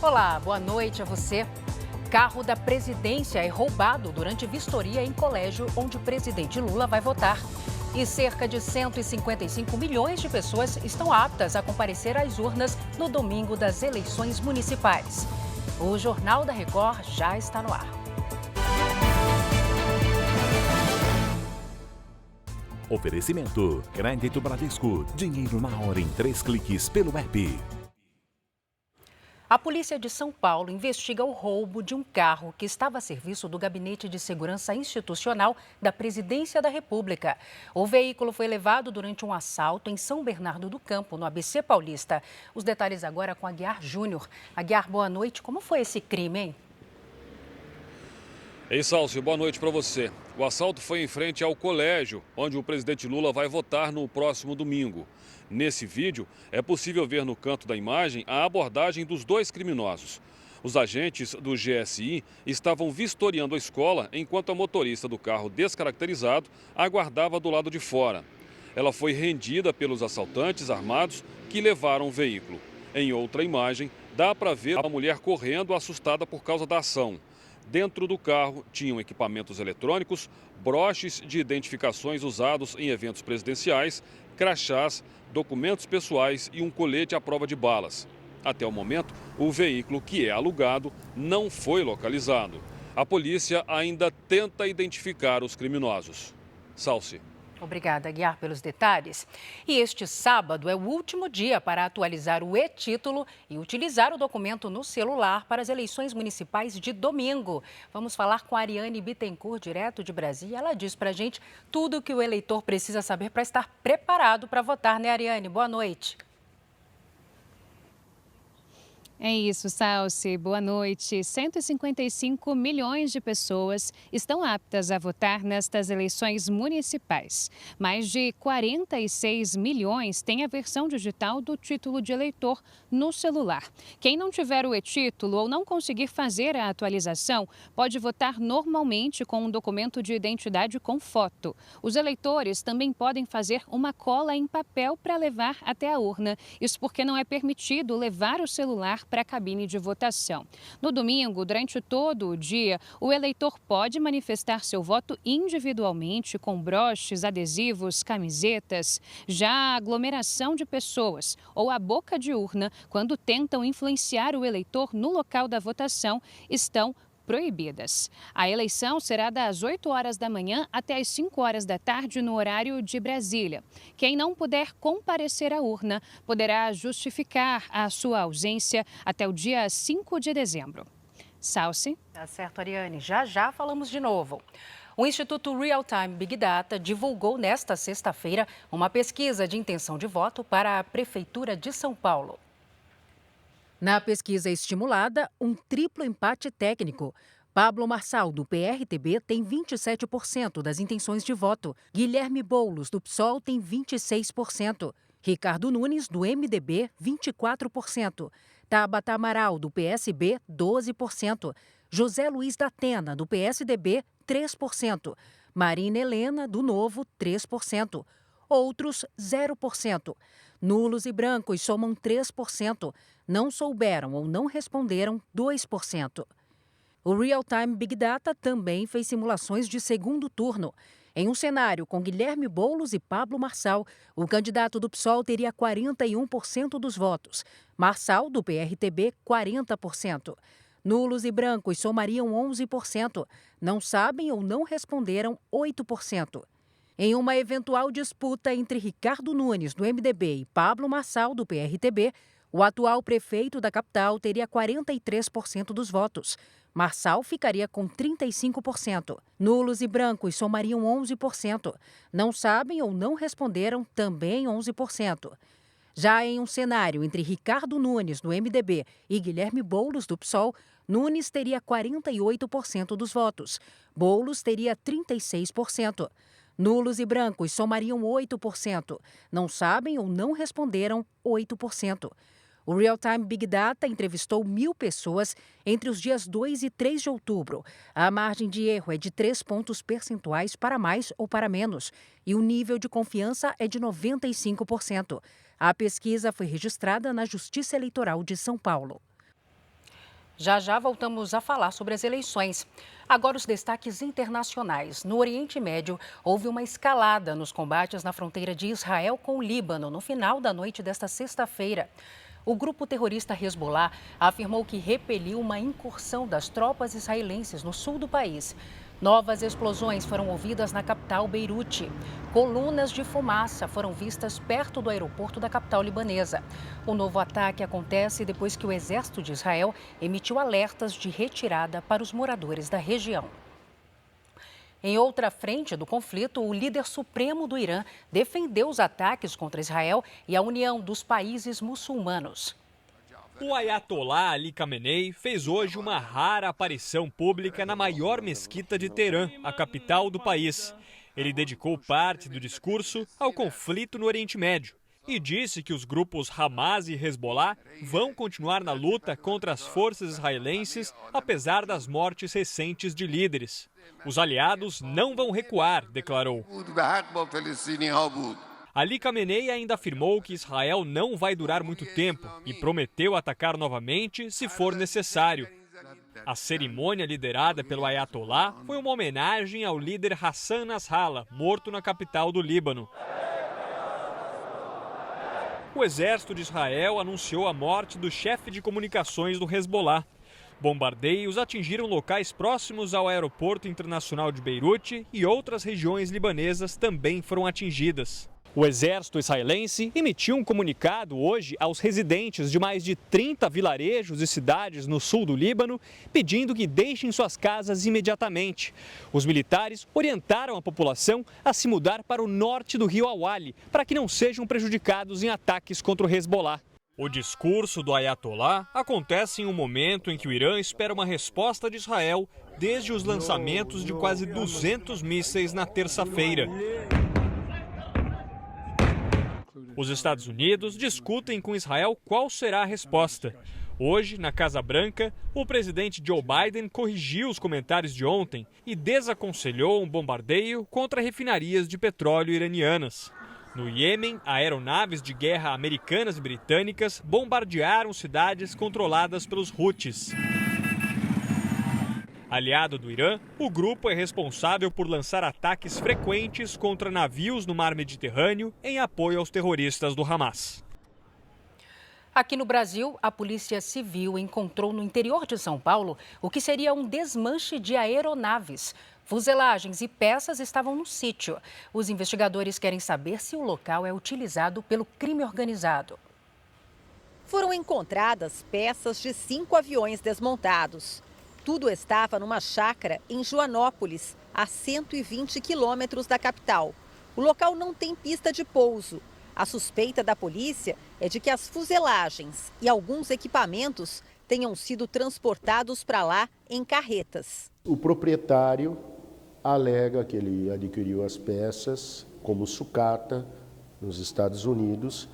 Olá, boa noite a você. Carro da presidência é roubado durante vistoria em colégio onde o presidente Lula vai votar. E cerca de 155 milhões de pessoas estão aptas a comparecer às urnas no domingo das eleições municipais. O Jornal da Record já está no ar. Oferecimento: Crédito Bradesco. Dinheiro na hora em 3 cliques pelo app. A polícia de São Paulo investiga o roubo de um carro que estava a serviço do Gabinete de Segurança Institucional da Presidência da República. O veículo foi levado durante um assalto em São Bernardo do Campo, no ABC Paulista. Os detalhes agora com Aguiar Júnior. Aguiar, boa noite. Como foi esse crime, hein? Ei, Salcio, boa noite para você. O assalto foi em frente ao colégio, onde o presidente Lula vai votar no próximo domingo. Nesse vídeo, é possível ver no canto da imagem a abordagem dos dois criminosos. Os agentes do GSI estavam vistoriando a escola enquanto a motorista do carro descaracterizado aguardava do lado de fora. Ela foi rendida pelos assaltantes armados que levaram o veículo. Em outra imagem, dá para ver a mulher correndo assustada por causa da ação. Dentro do carro tinham equipamentos eletrônicos, broches de identificações usados em eventos presidenciais, crachás, documentos pessoais e um colete à prova de balas. Até o momento, o veículo, que é alugado, não foi localizado. A polícia ainda tenta identificar os criminosos. Salce. Obrigada, Aguiar, pelos detalhes. E este sábado é o último dia para atualizar o e-título e utilizar o documento no celular para as eleições municipais de domingo. Vamos falar com a Ariane Bittencourt, direto de Brasília. Ela diz para a gente tudo o que o eleitor precisa saber para estar preparado para votar, né, Ariane? Boa noite. É isso, Salce. Boa noite. 155 milhões de pessoas estão aptas a votar nestas eleições municipais. Mais de 46 milhões têm a versão digital do título de eleitor no celular. Quem não tiver o e-título ou não conseguir fazer a atualização pode votar normalmente com um documento de identidade com foto. Os eleitores também podem fazer uma cola em papel para levar até a urna. Isso porque não é permitido levar o celular para a cabine de votação. No domingo, durante todo o dia, o eleitor pode manifestar seu voto individualmente com broches, adesivos, camisetas. Já a aglomeração de pessoas ou a boca de urna, quando tentam influenciar o eleitor no local da votação, estão proibidas. A eleição será das 8 horas da manhã até as 5 horas da tarde no horário de Brasília. Quem não puder comparecer à urna poderá justificar a sua ausência até o dia 5 de dezembro. Salce. Tá certo, Ariane. Já já falamos de novo. O Instituto Real Time Big Data divulgou nesta sexta-feira uma pesquisa de intenção de voto para a Prefeitura de São Paulo. Na pesquisa estimulada, um triplo empate técnico. Pablo Marçal, do PRTB, tem 27% das intenções de voto. Guilherme Boulos, do PSOL, tem 26%. Ricardo Nunes, do MDB, 24%. Tabata Amaral, do PSB, 12%. José Luiz da Atena, do PSDB, 3%. Marina Helena, do Novo, 3%. Outros, 0%. Nulos e brancos somam 3%. Não souberam ou não responderam 2%. O Real Time Big Data também fez simulações de segundo turno. Em um cenário com Guilherme Boulos e Pablo Marçal, o candidato do PSOL teria 41% dos votos. Marçal, do PRTB, 40%. Nulos e brancos somariam 11%. Não sabem ou não responderam 8%. Em uma eventual disputa entre Ricardo Nunes, do MDB, e Pablo Marçal, do PRTB, o atual prefeito da capital teria 43% dos votos. Marçal ficaria com 35%. Nulos e brancos somariam 11%. Não sabem ou não responderam também 11%. Já em um cenário entre Ricardo Nunes, do MDB, e Guilherme Boulos, do PSOL, Nunes teria 48% dos votos. Boulos teria 36%. Nulos e brancos somariam 8%. Não sabem ou não responderam 8%. O Real Time Big Data entrevistou 1.000 pessoas entre os dias 2 e 3 de outubro. A margem de erro é de 3 pontos percentuais para mais ou para menos. E o nível de confiança é de 95%. A pesquisa foi registrada na Justiça Eleitoral de São Paulo. Já já voltamos a falar sobre as eleições. Agora os destaques internacionais. No Oriente Médio, houve uma escalada nos combates na fronteira de Israel com o Líbano no final da noite desta sexta-feira. O grupo terrorista Hezbollah afirmou que repeliu uma incursão das tropas israelenses no sul do país. Novas explosões foram ouvidas na capital Beirute. Colunas de fumaça foram vistas perto do aeroporto da capital libanesa. O novo ataque acontece depois que o exército de Israel emitiu alertas de retirada para os moradores da região. Em outra frente do conflito, o líder supremo do Irã defendeu os ataques contra Israel e a união dos países muçulmanos. O Ayatollah Ali Khamenei fez hoje uma rara aparição pública na maior mesquita de Teherã, a capital do país. Ele dedicou parte do discurso ao conflito no Oriente Médio e disse que os grupos Hamas e Hezbollah vão continuar na luta contra as forças israelenses, apesar das mortes recentes de líderes. Os aliados não vão recuar, declarou. Ali Khamenei ainda afirmou que Israel não vai durar muito tempo e prometeu atacar novamente se for necessário. A cerimônia liderada pelo Ayatollah foi uma homenagem ao líder Hassan Nasrallah, morto na capital do Líbano. O exército de Israel anunciou a morte do chefe de comunicações do Hezbollah. Bombardeios atingiram locais próximos ao aeroporto internacional de Beirute e outras regiões libanesas também foram atingidas. O exército israelense emitiu um comunicado hoje aos residentes de mais de 30 vilarejos e cidades no sul do Líbano, pedindo que deixem suas casas imediatamente. Os militares orientaram a população a se mudar para o norte do rio Awali, para que não sejam prejudicados em ataques contra o Hezbollah. O discurso do Ayatollah acontece em um momento em que o Irã espera uma resposta de Israel desde os lançamentos de quase 200 mísseis na terça-feira. Os Estados Unidos discutem com Israel qual será a resposta. Hoje, na Casa Branca, o presidente Joe Biden corrigiu os comentários de ontem e desaconselhou um bombardeio contra refinarias de petróleo iranianas. No Iêmen, aeronaves de guerra americanas e britânicas bombardearam cidades controladas pelos Houthis. Aliado do Irã, o grupo é responsável por lançar ataques frequentes contra navios no mar Mediterrâneo em apoio aos terroristas do Hamas. Aqui no Brasil, a Polícia Civil encontrou no interior de São Paulo o que seria um desmanche de aeronaves. Fuselagens e peças estavam no sítio. Os investigadores querem saber se o local é utilizado pelo crime organizado. Foram encontradas peças de 5 aviões desmontados. Tudo estava numa chácara em Joanópolis, a 120 quilômetros da capital. O local não tem pista de pouso. A suspeita da polícia é de que as fuselagens e alguns equipamentos tenham sido transportados para lá em carretas. O proprietário alega que ele adquiriu as peças como sucata nos Estados Unidos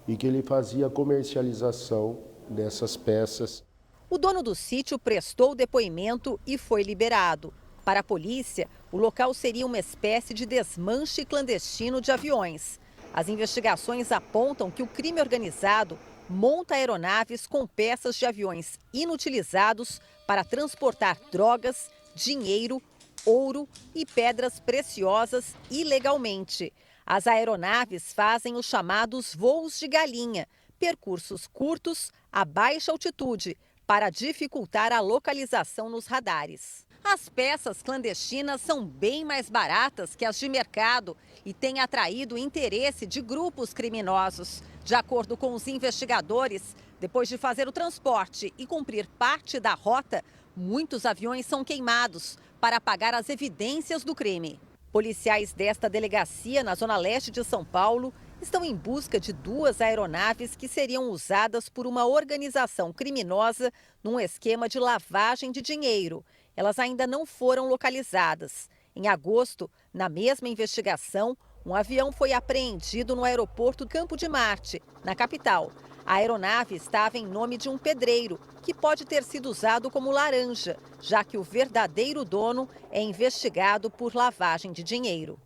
e que ele fazia comercialização dessas peças. O dono do sítio prestou depoimento e foi liberado. Para a polícia, o local seria uma espécie de desmanche clandestino de aviões. As investigações apontam que o crime organizado monta aeronaves com peças de aviões inutilizados para transportar drogas, dinheiro, ouro e pedras preciosas ilegalmente. As aeronaves fazem os chamados voos de galinha, percursos curtos a baixa altitude, para dificultar a localização nos radares. As peças clandestinas são bem mais baratas que as de mercado e têm atraído o interesse de grupos criminosos. De acordo com os investigadores, depois de fazer o transporte e cumprir parte da rota, muitos aviões são queimados para apagar as evidências do crime. Policiais desta delegacia, na zona leste de São Paulo, estão em busca de 2 aeronaves que seriam usadas por uma organização criminosa num esquema de lavagem de dinheiro. Elas ainda não foram localizadas. Em agosto, na mesma investigação, um avião foi apreendido no aeroporto Campo de Marte, na capital. A aeronave estava em nome de um pedreiro, que pode ter sido usado como laranja, já que o verdadeiro dono é investigado por lavagem de dinheiro.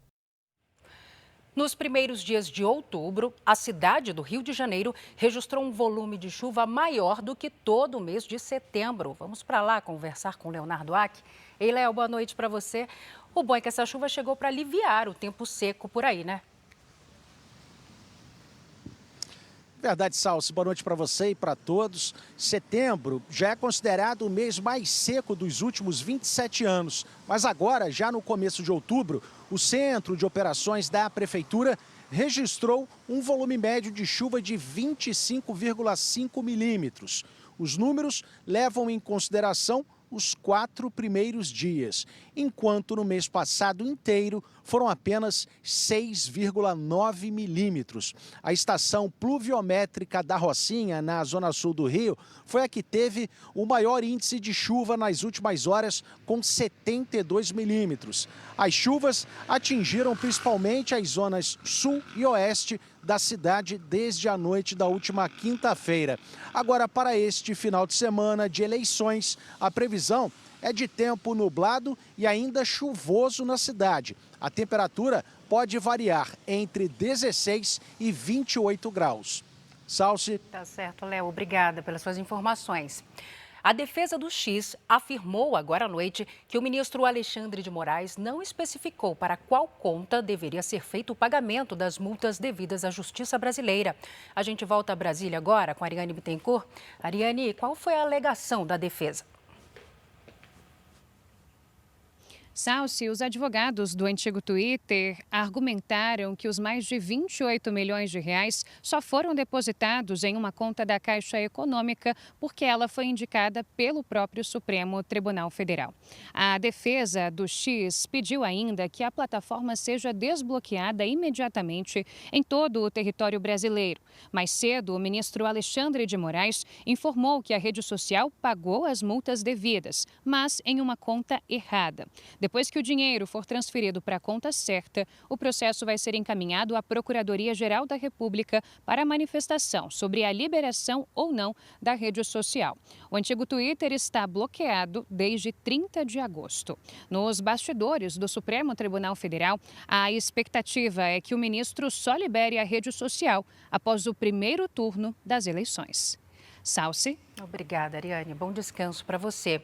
Nos primeiros dias de outubro, a cidade do Rio de Janeiro registrou um volume de chuva maior do que todo o mês de setembro. Vamos para lá conversar com Leonardo Ack. Ei, Léo, boa noite para você. O bom é que essa chuva chegou para aliviar o tempo seco por aí, né? Verdade, Salsi. Boa noite para você e para todos. Setembro já é considerado o mês mais seco dos últimos 27 anos. Mas agora, já no começo de outubro, o Centro de Operações da Prefeitura registrou um volume médio de chuva de 25,5 milímetros. Os números levam em consideração os 4 primeiros dias, enquanto no mês passado inteiro foram apenas 6,9 milímetros. A estação pluviométrica da Rocinha, na zona sul do Rio, foi a que teve o maior índice de chuva nas últimas horas, com 72 milímetros. As chuvas atingiram principalmente as zonas sul e oeste da cidade desde a noite da última quinta-feira. Agora, para este final de semana de eleições, a previsão é de tempo nublado e ainda chuvoso na cidade. A temperatura pode variar entre 16 e 28 graus. Salsi. Tá certo, Léo. Obrigada pelas suas informações. A defesa do X afirmou agora à noite que o ministro Alexandre de Moraes não especificou para qual conta deveria ser feito o pagamento das multas devidas à Justiça brasileira. A gente volta a Brasília agora com a Ariane Bittencourt. Ariane, qual foi a alegação da defesa? Salsi, os advogados do antigo Twitter argumentaram que os mais de 28 milhões de reais só foram depositados em uma conta da Caixa Econômica porque ela foi indicada pelo próprio Supremo Tribunal Federal. A defesa do X pediu ainda que a plataforma seja desbloqueada imediatamente em todo o território brasileiro. Mais cedo, o ministro Alexandre de Moraes informou que a rede social pagou as multas devidas, mas em uma conta errada. Depois que o dinheiro for transferido para a conta certa, o processo vai ser encaminhado à Procuradoria-Geral da República para a manifestação sobre a liberação ou não da rede social. O antigo Twitter está bloqueado desde 30 de agosto. Nos bastidores do Supremo Tribunal Federal, a expectativa é que o ministro só libere a rede social após o primeiro turno das eleições. Salsi. Obrigada, Ariane. Bom descanso para você.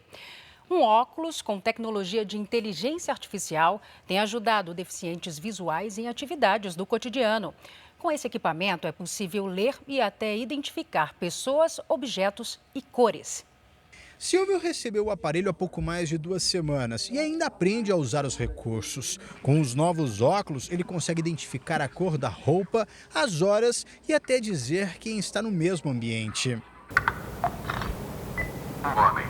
Um óculos com tecnologia de inteligência artificial tem ajudado deficientes visuais em atividades do cotidiano. Com esse equipamento é possível ler e até identificar pessoas, objetos e cores. Silvio recebeu o aparelho há pouco mais de 2 semanas e ainda aprende a usar os recursos. Com os novos óculos, ele consegue identificar a cor da roupa, as horas e até dizer quem está no mesmo ambiente. Um homem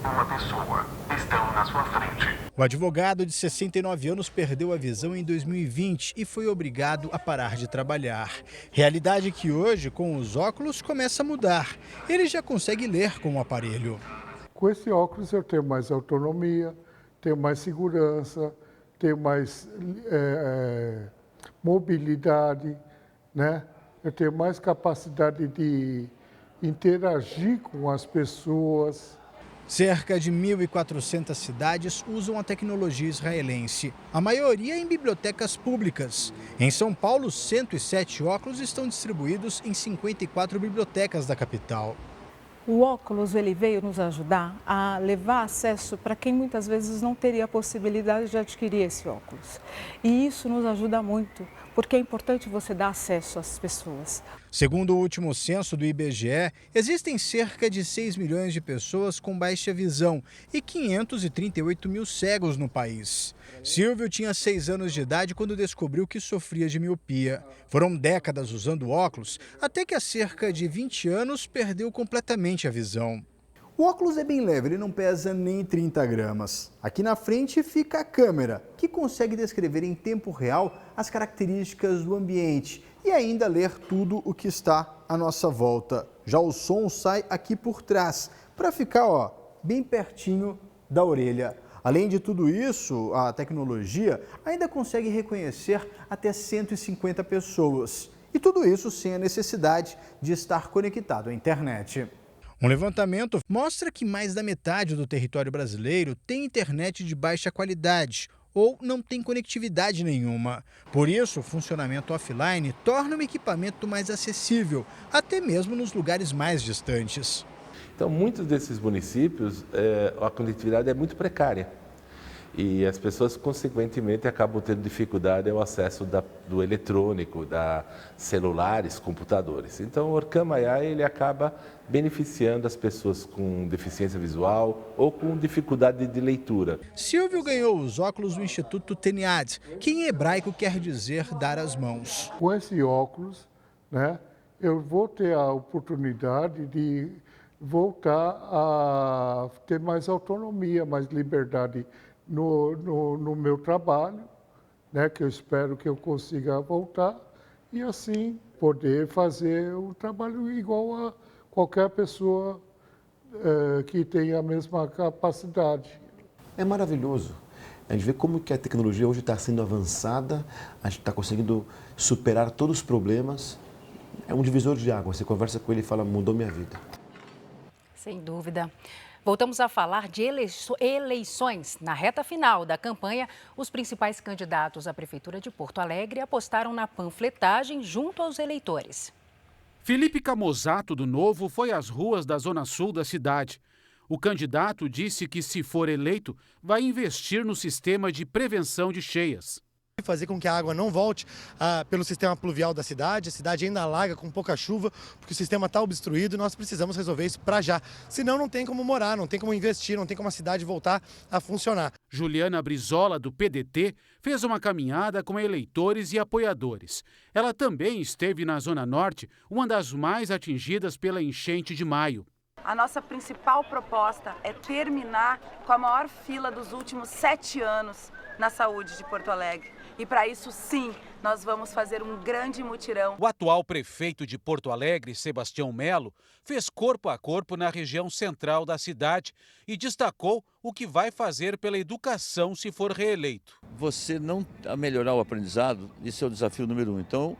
e uma pessoa estão na sua frente. O advogado de 69 anos perdeu a visão em 2020 e foi obrigado a parar de trabalhar. Realidade que hoje, com os óculos, começa a mudar. Ele já consegue ler com o aparelho. Com esse óculos eu tenho mais autonomia, tenho mais segurança, tenho mais mobilidade, né? Eu tenho mais capacidade de interagir com as pessoas. Cerca de 1.400 cidades usam a tecnologia israelense, a maioria em bibliotecas públicas. Em São Paulo, 107 óculos estão distribuídos em 54 bibliotecas da capital. O óculos ele veio nos ajudar a levar acesso para quem muitas vezes não teria a possibilidade de adquirir esse óculos. E isso nos ajuda muito, porque é importante você dar acesso às pessoas. Segundo o último censo do IBGE, existem cerca de 6 milhões de pessoas com baixa visão e 538 mil cegos no país. Silvio tinha 6 anos de idade quando descobriu que sofria de miopia. Foram décadas usando óculos, até que há cerca de 20 anos perdeu completamente a visão. O óculos é bem leve, ele não pesa nem 30 gramas. Aqui na frente fica a câmera, que consegue descrever em tempo real as características do ambiente e ainda ler tudo o que está à nossa volta. Já o som sai aqui por trás, para ficar bem pertinho da orelha. Além de tudo isso, a tecnologia ainda consegue reconhecer até 150 pessoas. E tudo isso sem a necessidade de estar conectado à internet. Um levantamento mostra que mais da metade do território brasileiro tem internet de baixa qualidade. ou não tem conectividade nenhuma. Por isso, o funcionamento offline torna o equipamento mais acessível, até mesmo nos lugares mais distantes. Então, muitos desses municípios, a conectividade é muito precária e as pessoas, consequentemente, acabam tendo dificuldade ao acesso do eletrônico, da celulares, computadores. Então, o Orcam AI ele acaba beneficiando as pessoas com deficiência visual ou com dificuldade de leitura. Silvio ganhou os óculos do Instituto Teniad, que em hebraico quer dizer dar as mãos. Com esse óculos, né, eu vou ter a oportunidade de voltar a ter mais autonomia, mais liberdade no meu trabalho, né, que eu espero que eu consiga voltar e assim poder fazer o trabalho igual a qualquer pessoa que tenha a mesma capacidade. É maravilhoso. A gente vê como que a tecnologia hoje está sendo avançada, a gente está conseguindo superar todos os problemas. É um divisor de água. Você conversa com ele e fala, mudou minha vida. Sem dúvida. Voltamos a falar de eleições. Na reta final da campanha, os principais candidatos à Prefeitura de Porto Alegre apostaram na panfletagem junto aos eleitores. Felipe Camozato, do Novo, foi às ruas da zona sul da cidade. O candidato disse que, se for eleito, vai investir no sistema de prevenção de cheias. Fazer com que a água não volte pelo sistema pluvial da cidade. A cidade ainda alaga com pouca chuva, porque o sistema está obstruído e nós precisamos resolver isso para já. Senão não tem como morar, não tem como investir, não tem como a cidade voltar a funcionar. Juliana Brizola, do PDT, fez uma caminhada com eleitores e apoiadores. Ela também esteve na Zona Norte, uma das mais atingidas pela enchente de maio. A nossa principal proposta é terminar com a maior fila dos últimos 7 anos na saúde de Porto Alegre. E para isso, sim, nós vamos fazer um grande mutirão. O atual prefeito de Porto Alegre, Sebastião Melo, fez corpo a corpo na região central da cidade e destacou o que vai fazer pela educação se for reeleito. Você não melhorar o aprendizado, esse é o desafio número 1. Então,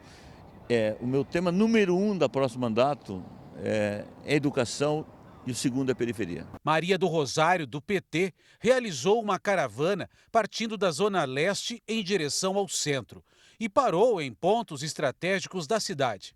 o meu tema número 1 da próximo mandato é educação. E o segundo é periferia. Maria do Rosário, do PT, realizou uma caravana partindo da Zona Leste em direção ao centro e parou em pontos estratégicos da cidade.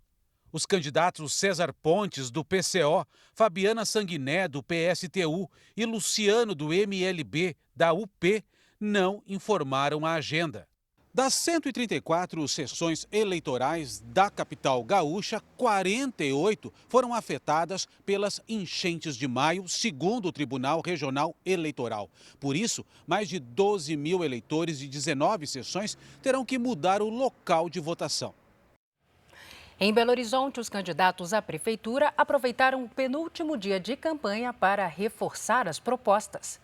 Os candidatos César Pontes, do PCO, Fabiana Sanguiné, do PSTU e Luciano, do MLB, da UP, não informaram a agenda. Das 134 sessões eleitorais da capital gaúcha, 48 foram afetadas pelas enchentes de maio, segundo o Tribunal Regional Eleitoral. Por isso, mais de 12 mil eleitores de 19 sessões terão que mudar o local de votação. Em Belo Horizonte, os candidatos à prefeitura aproveitaram o penúltimo dia de campanha para reforçar as propostas.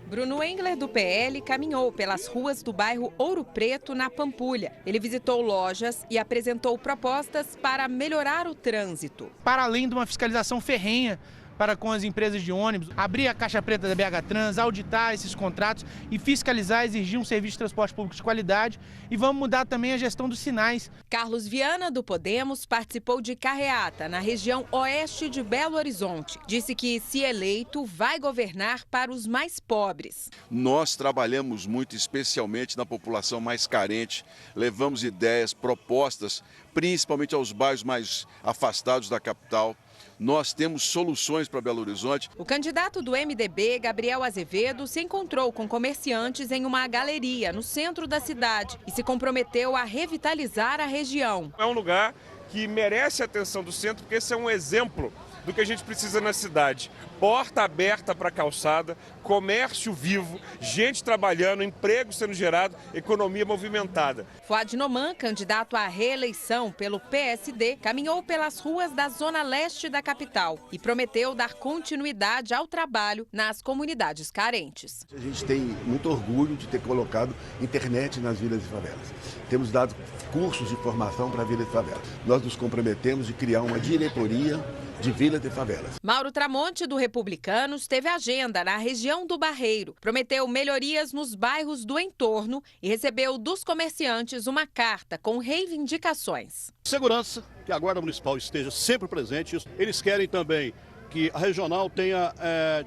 Bruno Engler, do PL, caminhou pelas ruas do bairro Ouro Preto, na Pampulha. Ele visitou lojas e apresentou propostas para melhorar o trânsito. Para além de uma fiscalização ferrenha para com as empresas de ônibus, abrir a caixa preta da BH Trans, auditar esses contratos e fiscalizar, exigir um serviço de transporte público de qualidade. E vamos mudar também a gestão dos sinais. Carlos Viana, do Podemos, participou de carreata na região oeste de Belo Horizonte. Disse que, se eleito, vai governar para os mais pobres. Nós trabalhamos muito, especialmente na população mais carente, levamos ideias, propostas, principalmente aos bairros mais afastados da capital. Nós temos soluções para Belo Horizonte. O candidato do MDB, Gabriel Azevedo, se encontrou com comerciantes em uma galeria no centro da cidade e se comprometeu a revitalizar a região. É um lugar que merece a atenção do centro, porque esse é um exemplo do que a gente precisa na cidade. Porta aberta para a calçada, comércio vivo, gente trabalhando, emprego sendo gerado, economia movimentada. Fuad Noman, candidato à reeleição pelo PSD, caminhou pelas ruas da zona leste da capital e prometeu dar continuidade ao trabalho nas comunidades carentes. A gente tem muito orgulho de ter colocado internet nas vilas e favelas. Temos dado cursos de formação para vilas e favelas. Nós nos comprometemos de criar uma diretoria de vilas e favelas. Mauro Tramonte, do Republicanos, teve agenda na região do Barreiro. Prometeu melhorias nos bairros do entorno e recebeu dos comerciantes uma carta com reivindicações. Segurança, que a Guarda Municipal esteja sempre presente. Eles querem também que a regional tenha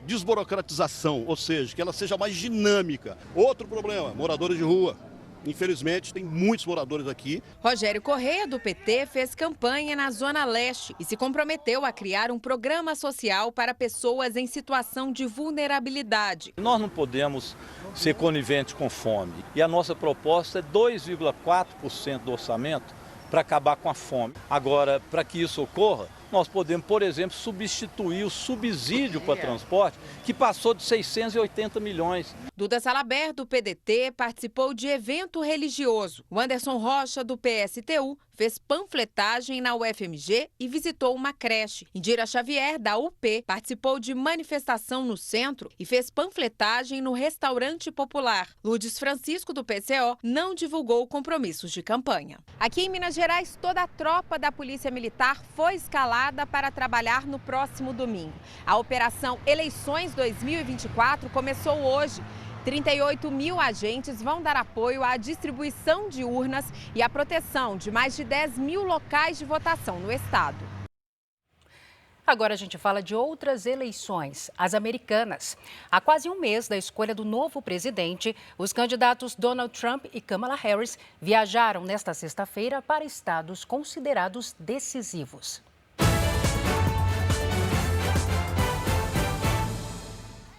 desburocratização, ou seja, que ela seja mais dinâmica. Outro problema, moradores de rua. Infelizmente, tem muitos moradores aqui. Rogério Correia, do PT, fez campanha na Zona Leste e se comprometeu a criar um programa social para pessoas em situação de vulnerabilidade. Nós não podemos ser coniventes com fome. E a nossa proposta é 2,4% do orçamento para acabar com a fome. Agora, para que isso ocorra, nós podemos, por exemplo, substituir o subsídio para transporte, que passou de 680 milhões. Duda Salabert, do PDT, participou de evento religioso. O Anderson Rocha, do PSTU, fez panfletagem na UFMG e visitou uma creche. Indira Xavier, da UP, participou de manifestação no centro e fez panfletagem no restaurante popular. Lourdes Francisco, do PCO, não divulgou compromissos de campanha. Aqui em Minas Gerais, toda a tropa da Polícia Militar foi escalada para trabalhar no próximo domingo. A Operação Eleições 2024 começou hoje. 38 mil agentes vão dar apoio à distribuição de urnas e à proteção de mais de 10 mil locais de votação no estado. Agora a gente fala de outras eleições, as americanas. Há quase um mês da escolha do novo presidente, os candidatos Donald Trump e Kamala Harris viajaram nesta sexta-feira para estados considerados decisivos.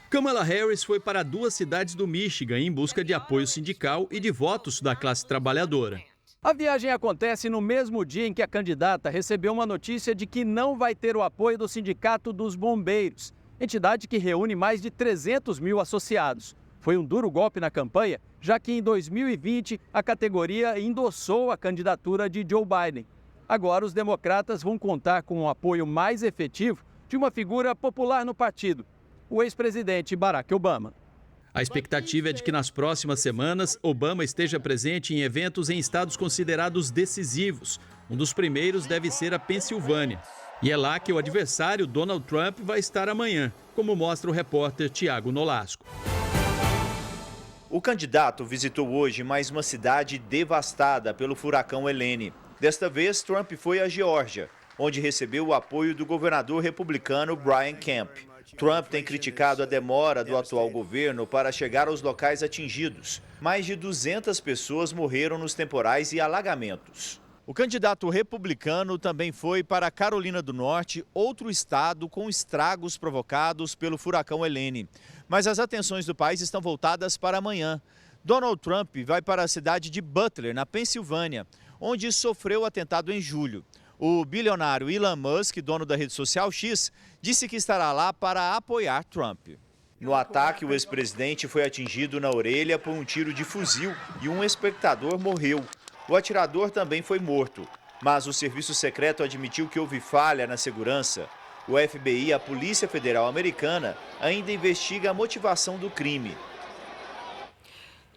Kamala Harris foi para 2 cidades do Michigan em busca de apoio sindical e de votos da classe trabalhadora. A viagem acontece no mesmo dia em que a candidata recebeu uma notícia de que não vai ter o apoio do Sindicato dos Bombeiros, entidade que reúne mais de 300 mil associados. Foi um duro golpe na campanha, já que em 2020 a categoria endossou a candidatura de Joe Biden. Agora os democratas vão contar com um apoio mais efetivo de uma figura popular no partido, o ex-presidente Barack Obama. A expectativa é de que nas próximas semanas Obama esteja presente em eventos em estados considerados decisivos. Um dos primeiros deve ser a Pensilvânia. E é lá que o adversário Donald Trump vai estar amanhã, como mostra o repórter Tiago Nolasco. O candidato visitou hoje mais uma cidade devastada pelo furacão Helene. Desta vez, Trump foi à Geórgia, onde recebeu o apoio do governador republicano Brian Kemp. Trump tem criticado a demora do atual governo para chegar aos locais atingidos. Mais de 200 pessoas morreram nos temporais e alagamentos. O candidato republicano também foi para Carolina do Norte, outro estado com estragos provocados pelo furacão Helene. Mas as atenções do país estão voltadas para amanhã. Donald Trump vai para a cidade de Butler, na Pensilvânia, onde sofreu atentado em julho. O bilionário Elon Musk, dono da rede social X, disse que estará lá para apoiar Trump. No ataque, o ex-presidente foi atingido na orelha por um tiro de fuzil e um espectador morreu. O atirador também foi morto, mas o serviço secreto admitiu que houve falha na segurança. O FBI, a Polícia Federal Americana, ainda investiga a motivação do crime.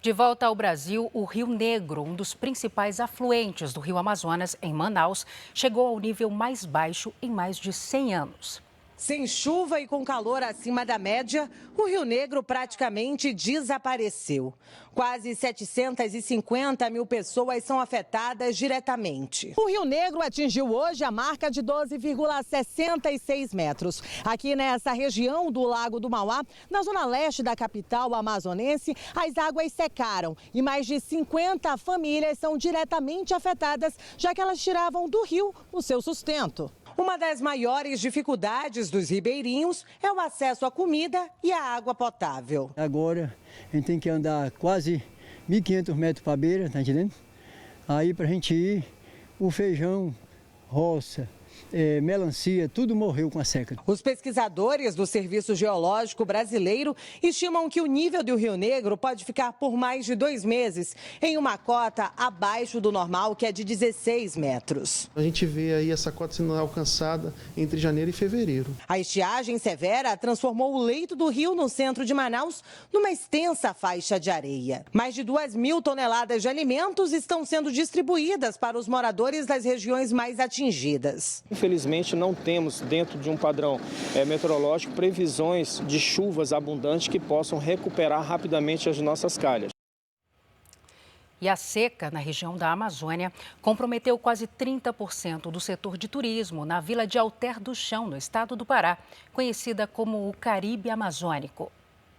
De volta ao Brasil, o Rio Negro, um dos principais afluentes do Rio Amazonas, em Manaus, chegou ao nível mais baixo em mais de 100 anos. Sem chuva e com calor acima da média, o Rio Negro praticamente desapareceu. Quase 750 mil pessoas são afetadas diretamente. O Rio Negro atingiu hoje a marca de 12,66 metros. Aqui nessa região do Lago do Mauá, na zona leste da capital amazonense, as águas secaram e mais de 50 famílias são diretamente afetadas, já que elas tiravam do rio o seu sustento. Uma das maiores dificuldades dos ribeirinhos é o acesso à comida e à água potável. Agora a gente tem que andar quase 1.500 metros para a beira, tá entendendo? Aí para a gente ir, o feijão, roça, melancia, tudo morreu com a seca. Os pesquisadores do Serviço Geológico Brasileiro estimam que o nível do Rio Negro pode ficar por mais de 2 meses em uma cota abaixo do normal, que é de 16 metros. A gente vê aí essa cota sendo alcançada entre janeiro e fevereiro. A estiagem severa transformou o leito do rio no centro de Manaus numa extensa faixa de areia. Mais de 2.000 toneladas de alimentos estão sendo distribuídas para os moradores das regiões mais atingidas. Infelizmente, não temos, dentro de um padrão meteorológico, previsões de chuvas abundantes que possam recuperar rapidamente as nossas calhas. E a seca na região da Amazônia comprometeu quase 30% do setor de turismo na vila de Alter do Chão, no estado do Pará, conhecida como o Caribe Amazônico.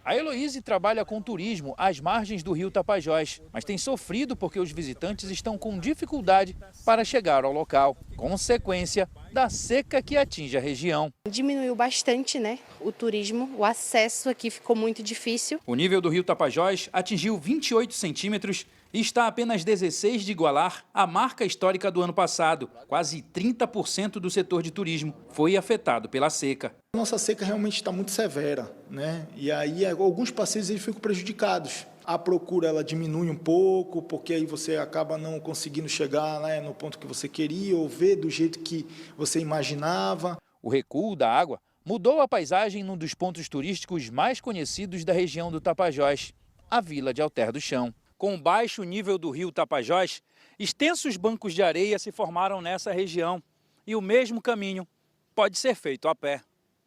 A Heloíse trabalha com turismo às margens do rio Tapajós, mas tem sofrido porque os visitantes estão com dificuldade para chegar ao local, consequência da seca que atinge a região. Diminuiu bastante, né, o turismo, o acesso aqui ficou muito difícil. O nível do rio Tapajós atingiu 28 centímetros e está a apenas 16 de igualar a marca histórica do ano passado. Quase 30% do setor de turismo foi afetado pela seca. Nossa seca realmente está muito severa, né? E aí alguns passeios eles ficam prejudicados. A procura ela diminui um pouco, porque aí você acaba não conseguindo chegar, né, no ponto que você queria ou ver do jeito que você imaginava. O recuo da água mudou a paisagem num dos pontos turísticos mais conhecidos da região do Tapajós, a Vila de Alter do Chão. Com o baixo nível do rio Tapajós, extensos bancos de areia se formaram nessa região e o mesmo caminho pode ser feito a pé.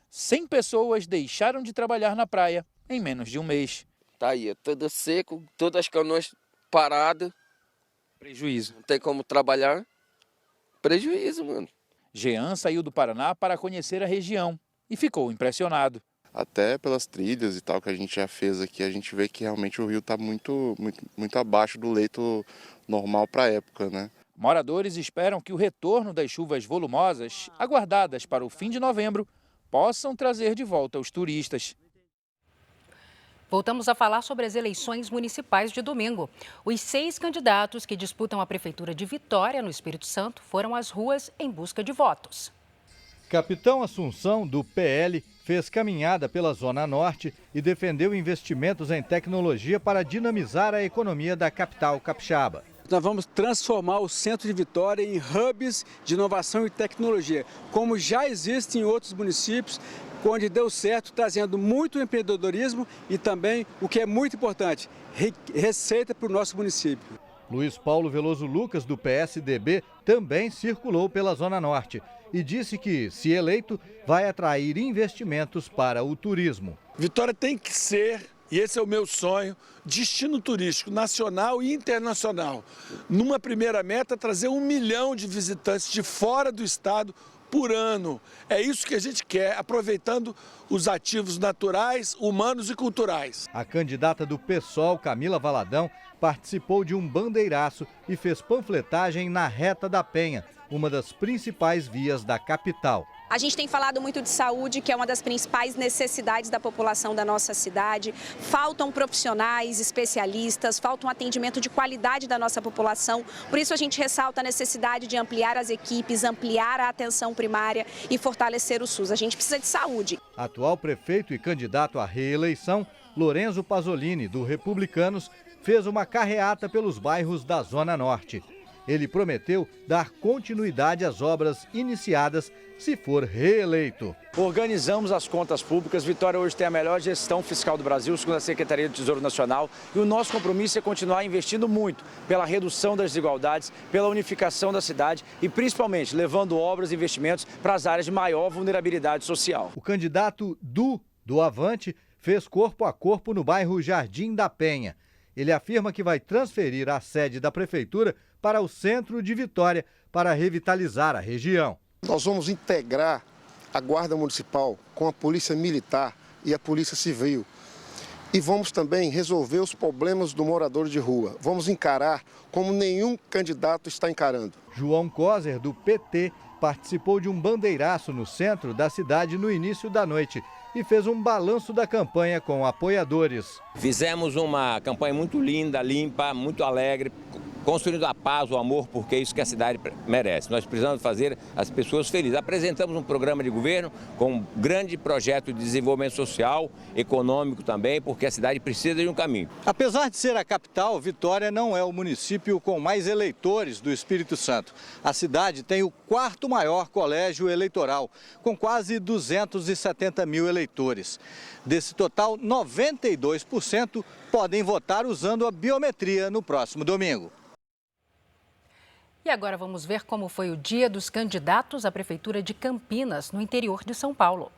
100 pessoas deixaram de trabalhar na praia em menos de um mês. Tá aí, é tudo seco, todas as canoas paradas. Prejuízo. Não tem como trabalhar. Prejuízo, mano. Jean saiu do Paraná para conhecer a região e ficou impressionado. Até pelas trilhas e tal que a gente já fez aqui, a gente vê que realmente o rio está muito abaixo do leito normal para a época, né? Moradores esperam que o retorno das chuvas volumosas, aguardadas para o fim de novembro, possam trazer de volta os turistas. Voltamos a falar sobre as eleições municipais de domingo. Os 6 candidatos que disputam a Prefeitura de Vitória, no Espírito Santo, foram às ruas em busca de votos. Capitão Assunção, do PL, fez caminhada pela Zona Norte e defendeu investimentos em tecnologia para dinamizar a economia da capital capixaba. Nós vamos transformar o centro de Vitória em hubs de inovação e tecnologia, como já existe em outros municípios, onde deu certo, trazendo muito empreendedorismo e também, o que é muito importante, receita para o nosso município. Luiz Paulo Veloso Lucas, do PSDB, também circulou pela Zona Norte e disse que, se eleito, vai atrair investimentos para o turismo. Vitória tem que ser, e esse é o meu sonho, destino turístico nacional e internacional. Numa primeira meta, trazer 1 milhão de visitantes de fora do estado por ano. É isso que a gente quer, aproveitando os ativos naturais, humanos e culturais. A candidata do PSOL, Camila Valadão, participou de um bandeiraço e fez panfletagem na Reta da Penha, uma das principais vias da capital. A gente tem falado muito de saúde, que é uma das principais necessidades da população da nossa cidade. Faltam profissionais, especialistas, falta um atendimento de qualidade da nossa população. Por isso a gente ressalta a necessidade de ampliar as equipes, ampliar a atenção primária e fortalecer o SUS. A gente precisa de saúde. Atual prefeito e candidato à reeleição, Lorenzo Pasolini, do Republicanos, fez uma carreata pelos bairros da Zona Norte. Ele prometeu dar continuidade às obras iniciadas se for reeleito. Organizamos as contas públicas. Vitória hoje tem a melhor gestão fiscal do Brasil, segundo a Secretaria do Tesouro Nacional. E o nosso compromisso é continuar investindo muito pela redução das desigualdades, pela unificação da cidade e, principalmente, levando obras e investimentos para as áreas de maior vulnerabilidade social. O candidato do Avante fez corpo a corpo no bairro Jardim da Penha. Ele afirma que vai transferir a sede da prefeitura para o centro de Vitória para revitalizar a região. Nós vamos integrar a Guarda Municipal com a Polícia Militar e a Polícia Civil. E vamos também resolver os problemas do morador de rua. Vamos encarar como nenhum candidato está encarando. João Coser, do PT, participou de um bandeiraço no centro da cidade no início da noite e fez um balanço da campanha com apoiadores. Fizemos uma campanha muito linda, limpa, muito alegre, construindo a paz, o amor, porque é isso que a cidade merece. Nós precisamos fazer as pessoas felizes. Apresentamos um programa de governo com um grande projeto de desenvolvimento social, econômico também, porque a cidade precisa de um caminho. Apesar de ser a capital, Vitória não é o município com mais eleitores do Espírito Santo. A cidade tem o 4º maior colégio eleitoral, com quase 270 mil eleitores. Desse total, 92% podem votar usando a biometria no próximo domingo. E agora vamos ver como foi o dia dos candidatos à Prefeitura de Campinas, no interior de São Paulo.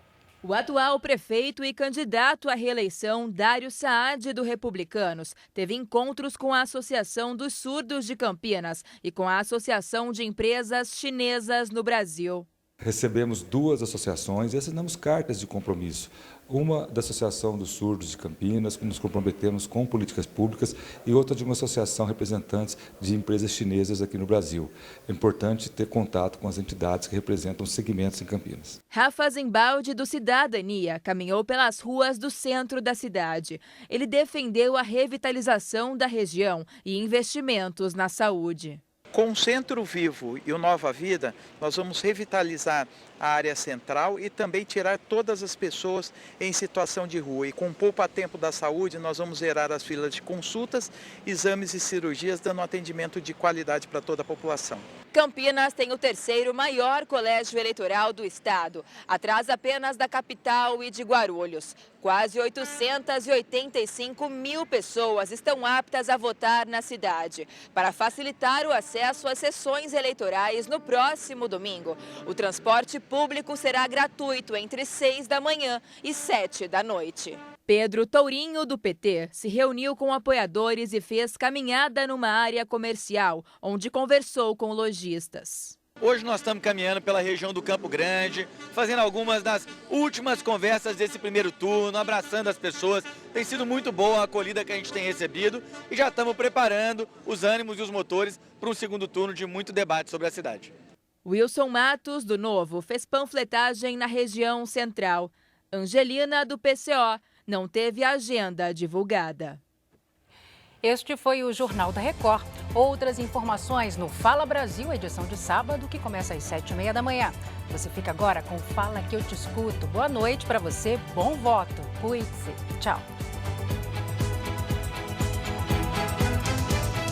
O atual prefeito e candidato à reeleição, Dário Saad, do Republicanos, teve encontros com a Associação dos Surdos de Campinas e com a Associação de Empresas Chinesas no Brasil. Recebemos 2 associações e assinamos cartas de compromisso. Uma da Associação dos Surdos de Campinas, que nos comprometemos com políticas públicas, e outra de uma associação representantes de empresas chinesas aqui no Brasil. É importante ter contato com as entidades que representam os segmentos em Campinas. Rafa Zimbaldi, do Cidadania, caminhou pelas ruas do centro da cidade. Ele defendeu a revitalização da região e investimentos na saúde. Com o Centro Vivo e o Nova Vida, nós vamos revitalizar a área central e também tirar todas as pessoas em situação de rua. E com o poupa-tempo da saúde, nós vamos zerar as filas de consultas, exames e cirurgias, dando um atendimento de qualidade para toda a população. Campinas tem o 3º maior colégio eleitoral do estado, atrás apenas da capital e de Guarulhos. Quase 885 mil pessoas estão aptas a votar na cidade. Para facilitar o acesso às sessões eleitorais no próximo domingo, o transporte público será gratuito entre 6 da manhã e 7 da noite. Pedro Tourinho, do PT, se reuniu com apoiadores e fez caminhada numa área comercial, onde conversou com lojistas. Hoje nós estamos caminhando pela região do Campo Grande, fazendo algumas das últimas conversas desse primeiro turno, abraçando as pessoas. Tem sido muito boa a acolhida que a gente tem recebido e já estamos preparando os ânimos e os motores para um segundo turno de muito debate sobre a cidade. Wilson Matos, do Novo, fez panfletagem na região central. Angelina, do PCO, não teve agenda divulgada. Este foi o Jornal da Record. Outras informações no Fala Brasil, edição de sábado, que começa às 7h30 da manhã. Você fica agora com Fala que eu te escuto. Boa noite para você, bom voto. Cuide-se. Tchau.